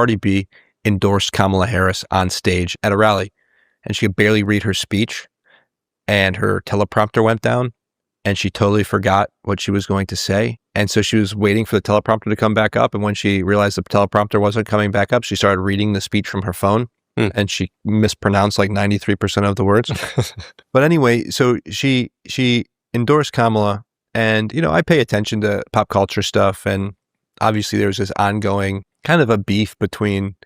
Cardi B endorsed Kamala Harris on stage at a rally, and she could barely read her speech, and her teleprompter went down, and she totally forgot what she was going to say. And so she was waiting for the teleprompter to come back up, and when she realized the teleprompter wasn't coming back up, she started reading the speech from her phone, and she mispronounced like 93% of the words. But anyway, so she endorsed Kamala, and, you know, I pay attention to pop culture stuff, and obviously there's this ongoing kind of a beef between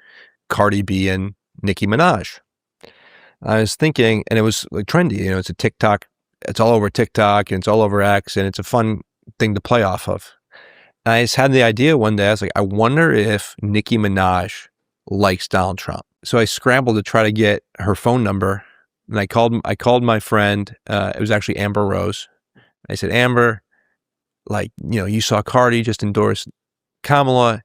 Cardi B and Nicki Minaj. I was thinking, and it was like trendy, you know, it's a TikTok, it's all over TikTok and it's all over X, and it's a fun thing to play off of. And I just had the idea one day, I was like, I wonder if Nicki Minaj likes Donald Trump. So I scrambled to try to get her phone number, and I called my friend, it was actually Amber Rose. I said, Amber, like, you know, you saw Cardi just endorse Kamala,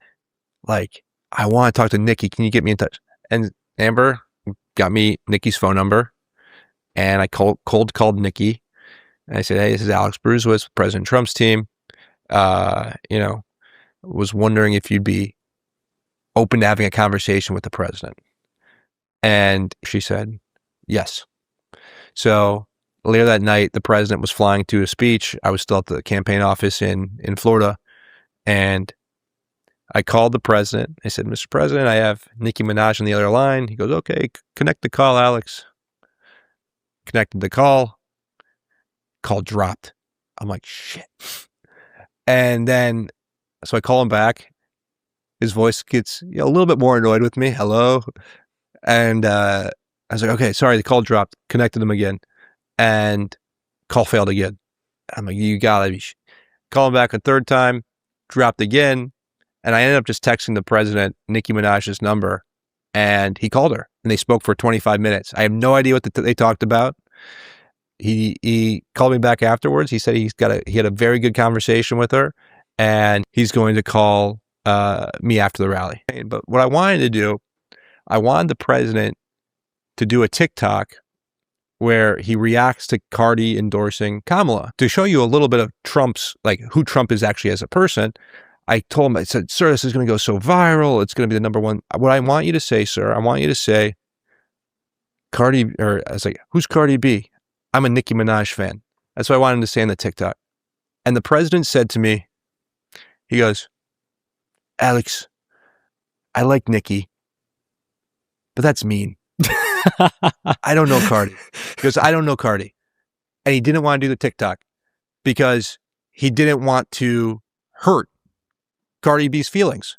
like, I want to talk to Nicki, can you get me in touch? And Amber got me Nicki's phone number, and I cold called Nicki, and I said, hey, this is Alex Bruzewitz, President Trump's team. You know, was wondering if you'd be open to having a conversation with the president. And she said, yes. So later that night, the president was flying to a speech. I was still at the campaign office in Florida, and I called the president. I said, Mr. President, I have Nicki Minaj on the other line. He goes, okay, connect the call, Alex. Connected the call. Call dropped. I'm like, shit. And then, so I call him back. His voice gets, you know, a little bit more annoyed with me. Hello. And I was like, okay, sorry, the call dropped. Connected him again. And call failed again. I'm like, you gotta be. Call him back a third time. Dropped again. And I ended up just texting the president Nicki Minaj's number, and he called her, and they spoke for 25 minutes. I have no idea what they talked about. He called me back afterwards. He said he had a very good conversation with her, and he's going to call me after the rally. But what I wanted to do, I wanted the president to do a TikTok where he reacts to Cardi endorsing Kamala to show you a little bit of Trump's, like, who Trump is actually as a person. I told him, I said, sir, this is going to go so viral. It's going to be the number one. What I want you to say, sir, I want you to say, Cardi, or I was like, who's Cardi B? I'm a Nicki Minaj fan. That's what I wanted him to say in the TikTok. And the president said to me, he goes, Alex, I like Nicki, but that's mean. I don't know Cardi. He goes, I don't know Cardi. And he didn't want to do the TikTok because he didn't want to hurt Cardi B's feelings.